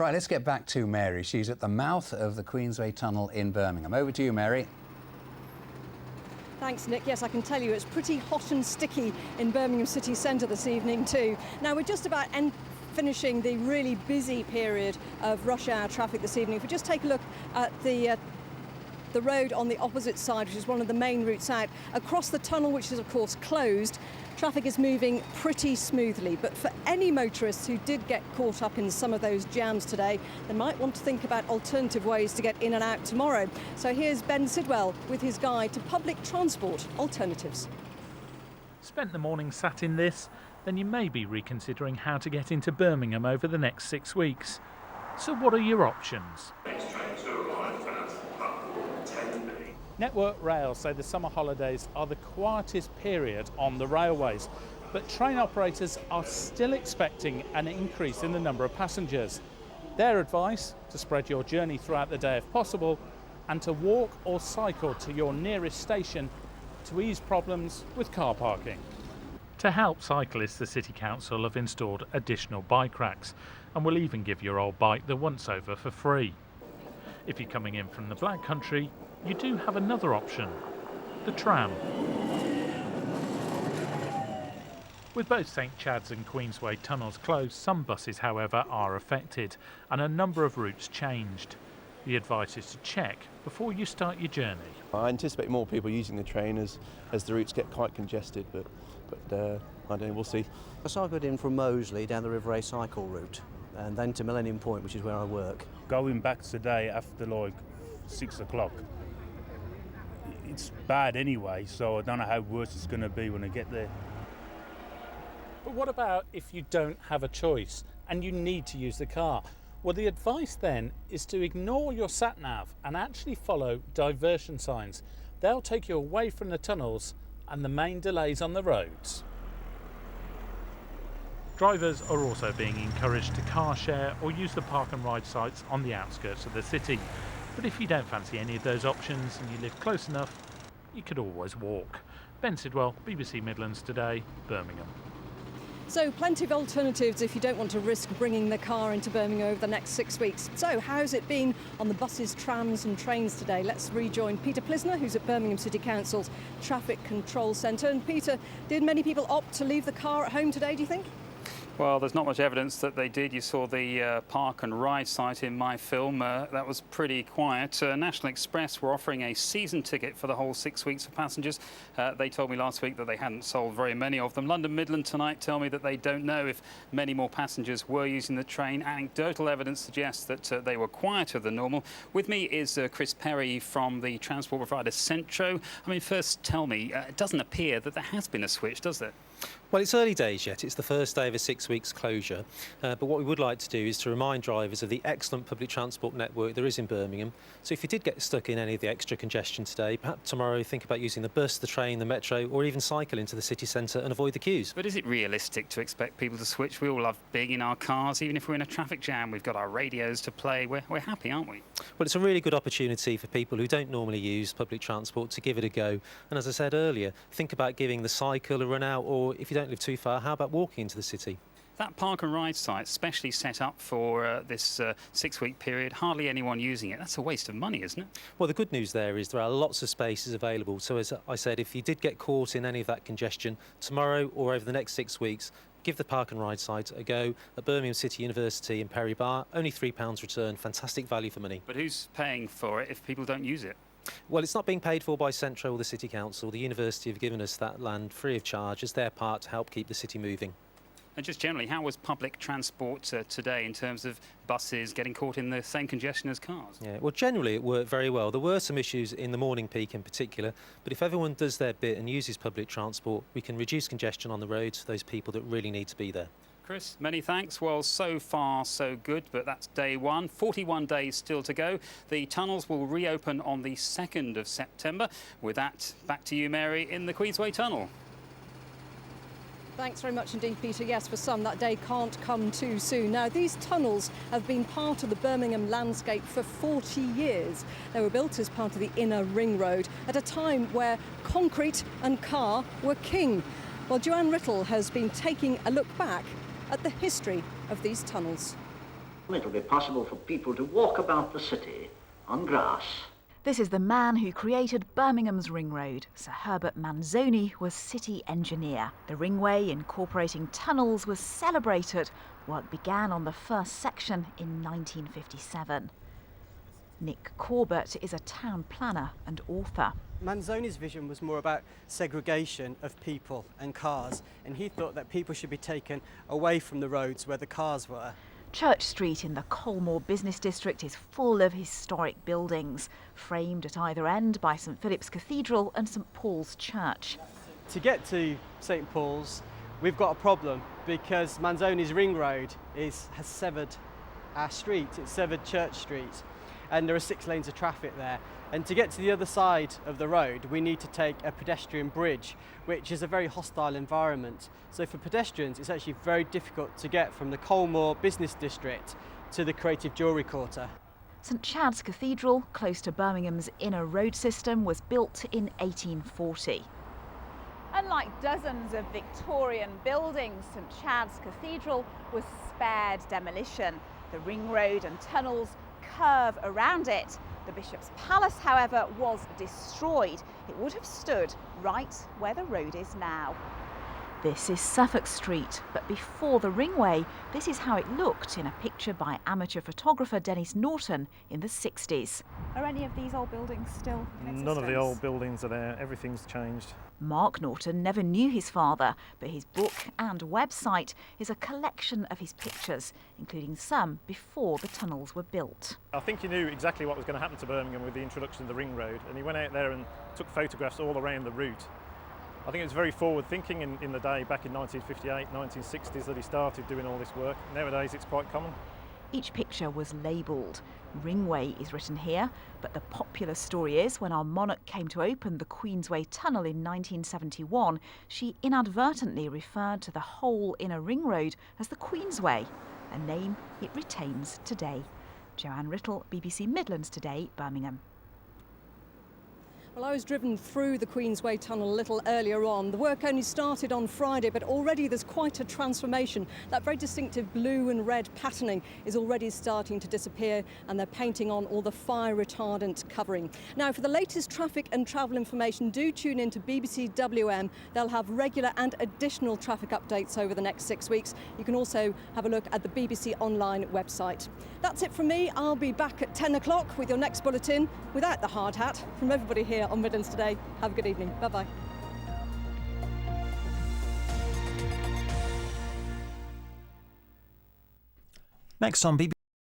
Right, let's get back to Mary. She's at the mouth of the Queensway tunnel in Birmingham. Over to you, Mary. Thanks, Nick. Yes, I can tell you it's pretty hot and sticky in Birmingham city centre this evening too. Now, we're just about finishing the really busy period of rush hour traffic this evening. If we just take a look at the road on the opposite side, which is one of the main routes out, across the tunnel, which is of course closed, traffic is moving pretty smoothly. But for any motorists who did get caught up in some of those jams today, they might want to think about alternative ways to get in and out tomorrow. So here's Ben Sidwell with his guide to public transport alternatives. Spent the morning sat in this, then you may be reconsidering how to get into Birmingham over the next 6 weeks. So what are your options? Network Rail say the summer holidays are the quietest period on the railways, but train operators are still expecting an increase in the number of passengers. Their advice: to spread your journey throughout the day if possible, and to walk or cycle to your nearest station to ease problems with car parking. To help cyclists, the City Council have installed additional bike racks and will even give your old bike the once-over for free. If you're coming in from the Black Country, you do have another option: the tram. With both St Chad's and Queensway tunnels closed, some buses, however, are affected and a number of routes changed. The advice is to check before you start your journey. I anticipate more people using the train as the routes get quite congested, but I don't know, we'll see. I cycled in from Moseley down the River A cycle route and then to Millennium Point, which is where I work. Going back today after like 6 o'clock, it's bad anyway, so I don't know how worse it's going to be when I get there. But what about if you don't have a choice and you need to use the car? Well, the advice then is to ignore your sat-nav and actually follow diversion signs. They'll take you away from the tunnels and the main delays on the roads. Drivers are also being encouraged to car share or use the park and ride sites on the outskirts of the city. But if you don't fancy any of those options and you live close enough, you could always walk. Ben Sidwell, BBC Midlands Today, Birmingham. So plenty of alternatives if you don't want to risk bringing the car into Birmingham over the next 6 weeks. So how's it been on the buses, trams and trains today? Let's rejoin Peter Plisner, who's at Birmingham City Council's Traffic Control Centre. And Peter, did many people opt to leave the car at home today, do you think? Well, there's not much evidence that they did. You saw the park and ride site in my film. That was pretty quiet. National Express were offering a season ticket for the whole 6 weeks for passengers. They told me last week that they hadn't sold very many of them. London Midland tonight tell me that they don't know if many more passengers were using the train. Anecdotal evidence suggests that they were quieter than normal. With me is Chris Perry from the transport provider Centro. I mean, first tell me, it doesn't appear that there has been a switch, does there? Well, it's early days yet. It's the first day of a 6 weeks closure. But what we would like to do is to remind drivers of the excellent public transport network there is in Birmingham. So if you did get stuck in any of the extra congestion today, perhaps tomorrow think about using the bus, the train, the metro, or even cycle into the city centre and avoid the queues. But is it realistic to expect people to switch? We all love being in our cars. Even if we're in a traffic jam, we've got our radios to play. We're happy, aren't we? Well, it's a really good opportunity for people who don't normally use public transport to give it a go. And as I said earlier, think about giving the cycle a run out, or if you don't live too far, how about walking into the city? That park and ride site, specially set up for this 6 week period, hardly anyone using it. That's a waste of money, isn't it? Well, the good news there is there are lots of spaces available. So as I said, if you did get caught in any of that congestion, tomorrow or over the next 6 weeks, give the park and ride site a go at Birmingham City University in Perry Bar. Only £3 return, fantastic value for money. But who's paying for it if people don't use it? Well, it's not being paid for by Centro or the City Council. The University have given us that land free of charge as their part to help keep the city moving. And just generally, how was public transport today in terms of buses getting caught in the same congestion as cars? Yeah, well, generally it worked very well. There were some issues in the morning peak in particular, but if everyone does their bit and uses public transport, we can reduce congestion on the roads for those people that really need to be there. Chris, many thanks. Well, so far so good, but that's day one. 41 days still to go. The tunnels will reopen on the 2nd of September. With that, back to you, Mary, in the Queensway tunnel. Thanks very much indeed, Peter. Yes, for some, that day can't come too soon. Now, these tunnels have been part of the Birmingham landscape for 40 years. They were built as part of the inner ring road at a time where concrete and car were king. Well, Joanne Riddle has been taking a look back at the history of these tunnels. It'll be possible for people to walk about the city on grass. This is the man who created Birmingham's ring road. Sir Herbert Manzoni was city engineer. The ringway, incorporating tunnels, was celebrated. Work began on the first section in 1957. Nick Corbett is a town planner and author. Manzoni's vision was more about segregation of people and cars, and he thought that people should be taken away from the roads where the cars were. Church Street in the Colmore business district is full of historic buildings, framed at either end by St Philip's Cathedral and St Paul's Church. To get to St Paul's, we've got a problem because Manzoni's ring road has severed our street. It's severed Church Street, and there are 6 lanes of traffic there. And to get to the other side of the road, we need to take a pedestrian bridge, which is a very hostile environment. So for pedestrians, it's actually very difficult to get from the Colmore business district to the Creative Jewellery Quarter. St Chad's Cathedral, close to Birmingham's inner road system, was built in 1840. Unlike dozens of Victorian buildings, St Chad's Cathedral was spared demolition. The ring road and tunnels curve around it. The Bishop's Palace, however, was destroyed. It would have stood right where the road is now. This is Suffolk Street, but before the ringway, this is how it looked in a picture by amateur photographer Dennis Norton in the 60s. Are any of these old buildings still in existence? None of the old buildings are there. Everything's changed. Mark Norton never knew his father, but his book and website is a collection of his pictures, including some before the tunnels were built. I think he knew exactly what was going to happen to Birmingham with the introduction of the ring road, and he went out there and took photographs all around the route. I think it was very forward thinking in the day, back in 1958, 1960s, that he started doing all this work. Nowadays it's quite common. Each picture was labelled. Ringway is written here, but the popular story is when our monarch came to open the Queensway tunnel in 1971, she inadvertently referred to the whole inner ring road as the Queensway, a name it retains today. Joanne Riddle, BBC Midlands Today, Birmingham. Well, I was driven through the Queensway tunnel a little earlier on. The work only started on Friday, but already there's quite a transformation. That very distinctive blue and red patterning is already starting to disappear, and they're painting on all the fire retardant covering. Now, for the latest traffic and travel information, do tune in to BBC WM. They'll have regular and additional traffic updates over the next 6 weeks. You can also have a look at the BBC Online website. That's it from me. I'll be back at 10 o'clock with your next bulletin without the hard hat. From everybody here on Midlands Today, have a good evening. Bye-bye. Next on BBC